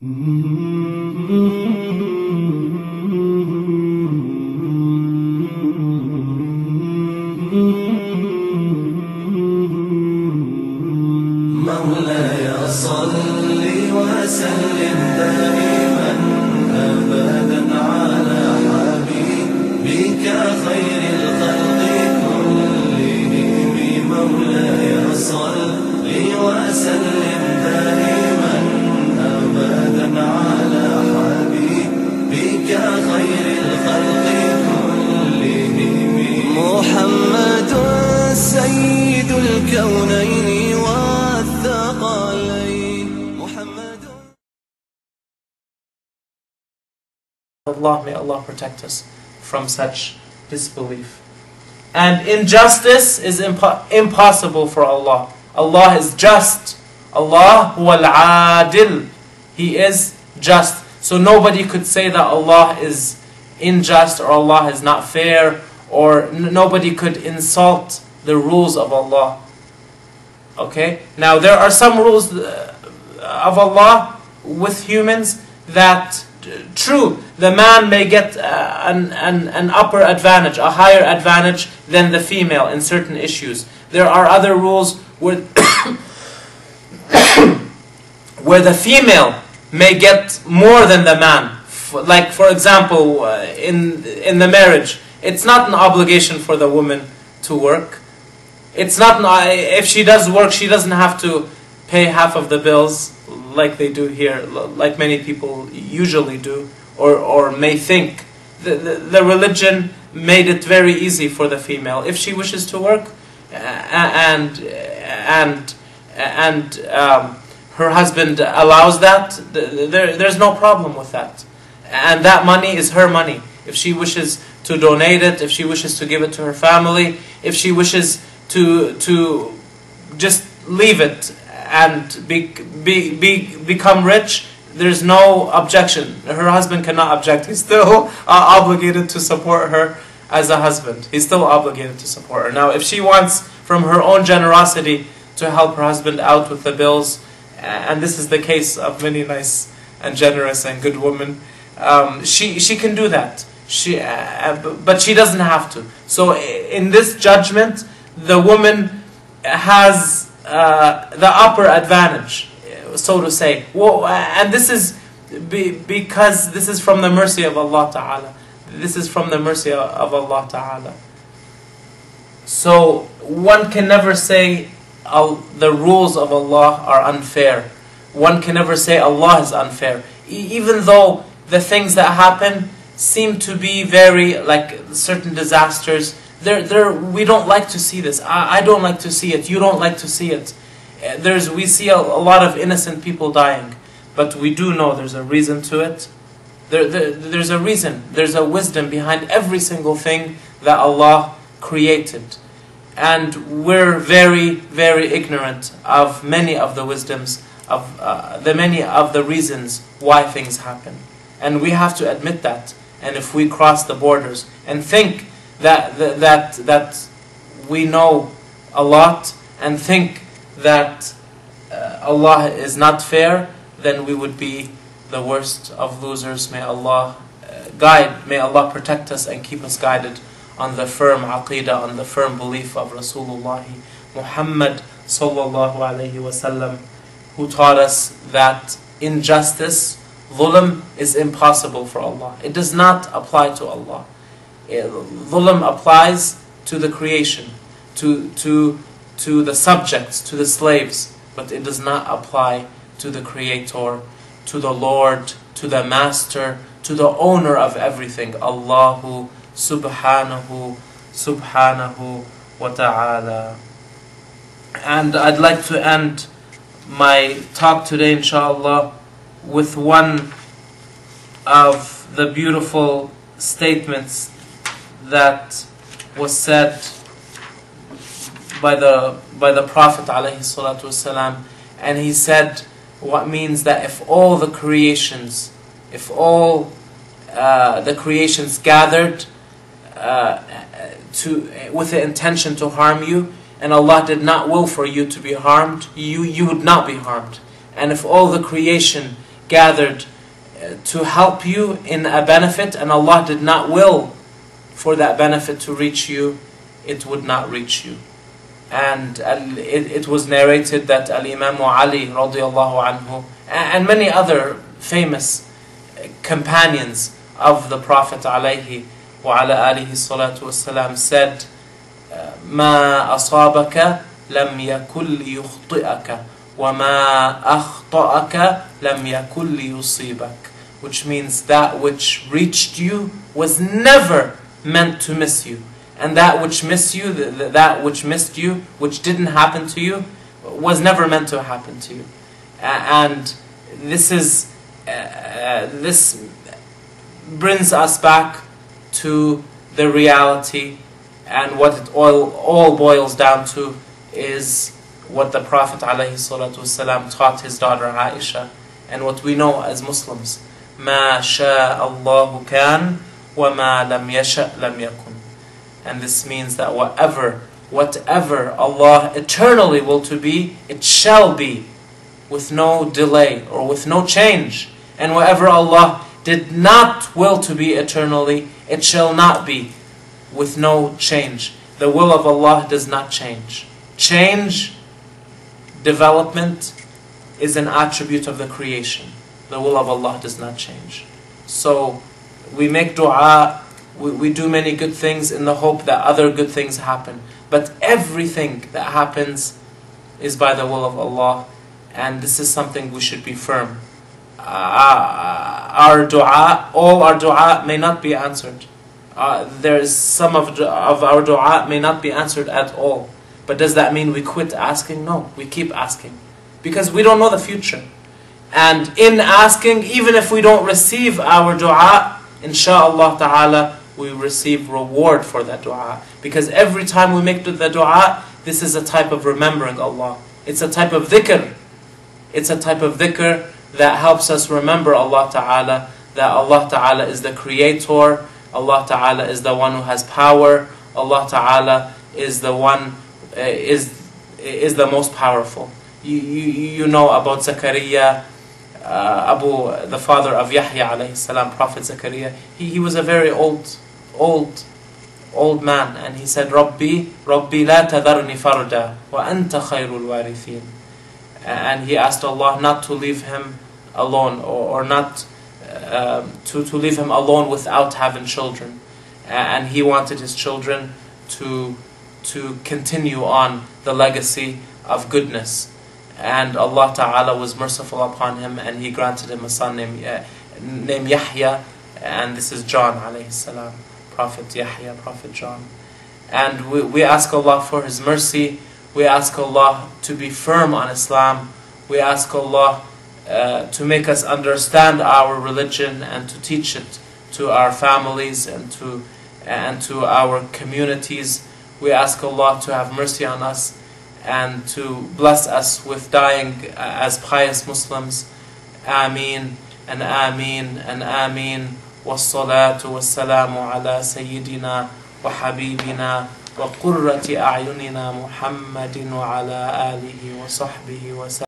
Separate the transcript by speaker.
Speaker 1: مولاي صل وسلم دائما أبدا على حبيبك خير الخلق كلهم. مولاي صل وسلم دائما أبدا على حبيبك خير الخلق كلهم. محمد سيد الكونين
Speaker 2: Allah, may Allah protect us from such disbelief. And injustice is impossible for Allah. Allah is just. Allah huwa al-adil. He is just. So nobody could say that Allah is unjust or Allah is not fair, or nobody could insult the rules of Allah. Okay? Now there are some rules of Allah with humans that, true, the man may get an upper advantage, a higher advantage than the female in certain issues. There are other rules where, where the female may get more than the man. Like, for example, in the marriage, it's not an obligation for the woman to work. It's not, if she does work, she doesn't have to pay half of the bills like they do here, like many people usually do, or may think. The religion made it very easy for the female. If she wishes to work, and her husband allows that, there's no problem with that. And that money is her money. If she wishes to donate it, if she wishes to give it to her family, if she wishes to just leave it and become rich, there's no objection. Her husband cannot object. He's still obligated to support her as a husband. He's still obligated to support her. Now, if she wants from her own generosity to help her husband out with the bills, and this is the case of many nice and generous and good women, she can do that. But she doesn't have to. So in this judgment, the woman has the upper advantage, so to say. And this is because this is from the mercy of Allah Ta'ala. This is from the mercy of Allah Ta'ala. So one can never say the rules of Allah are unfair. One can never say Allah is unfair. Even though the things that happen seem to be very, like certain disasters, we don't like to see this. I don't like to see it. You don't like to see it. We see a lot of innocent people dying, but we do know there's a reason to it. There's a reason. There's a wisdom behind every single thing that Allah created. And we're very, very ignorant of many of the wisdoms, of many of the reasons why things happen. And we have to admit that. And if we cross the borders and think that we know a lot and think that Allah is not fair, then we would be the worst of losers. May Allah guide, may Allah protect us and keep us guided on the firm aqidah, on the firm belief of Rasulullah Muhammad sallallahu alayhi wasallam, who taught us that injustice, dhulm, is impossible for Allah. It does not apply to Allah. Dhulm applies to the creation, to the subjects, to the slaves, but it does not apply to the Creator, to the Lord, to the Master, to the owner of everything, Allahu subhanahu wa ta'ala. And I'd like to end my talk today, inshallah, with one of the beautiful statements that was said by the Prophet ﷺ, and he said what means that if all the creations, the creations gathered with the intention to harm you, and Allah did not will for you to be harmed, you would not be harmed. And if all the creation gathered to help you in a benefit, and Allah did not will for that benefit to reach you, it would not reach you. And it was narrated that Imam Ali radiallahu anhu and many other famous companions of the Prophet alayhi wa ala alihi salatu wassalam said, ما أصابك لم يكن ليخطئك وما أخطأك لم يكن ليصيبك, which means that which reached you was never meant to miss you, and that which missed you, which didn't happen to you, was never meant to happen to you. And this brings us back to the reality, and what it all boils down to is what the Prophet ﷺ taught his daughter Aisha, and what we know as Muslims: ما شاء الله كان وما لم يشأ لم يكن. And this means that whatever Allah eternally will to be, it shall be, with no delay or with no change. And whatever Allah did not will to be eternally, it shall not be, with no change. The will of Allah does not change. Change, development, is an attribute of the creation. The will of Allah does not change. So we make dua, we do many good things in the hope that other good things happen. But everything that happens is by the will of Allah, and this is something we should be firm. Our dua, all our dua may not be answered. There is some of our dua may not be answered at all. But does that mean we quit asking? No, we keep asking, because we don't know the future. And in asking, even if we don't receive our dua, insha'Allah ta'ala, we receive reward for that dua. Because every time we make the dua, this is a type of remembering Allah. It's a type of dhikr. It's a type of dhikr that helps us remember Allah ta'ala, that Allah ta'ala is the creator, Allah ta'ala is the one who has power, Allah ta'ala is the one, is the most powerful. You know about Zakaria, the father of Yahya alayhi salam, Prophet Zakaria. He was a very old man, and he said, Rabbi la tadharni farda wa anta khayrul warithin. And he asked Allah not to leave him alone, or not to leave him alone without having children. And he wanted his children to continue on the legacy of goodness. And Allah Ta'ala was merciful upon him, and He granted him a son named Yahya, and this is John alayhi salam, Prophet Yahya, Prophet John. And we ask Allah for His mercy, we ask Allah to be firm on Islam, we ask Allah to make us understand our religion and to teach it to our families and to our communities. We ask Allah to have mercy on us and to bless us with dying as pious Muslims. Ameen and Ameen and Ameen. Wassalatu wassalamu ala Sayyidina wa Habibina wa Qurrati a'yunina Muhammadin wa ala alihi wa sahbihi wa sallam.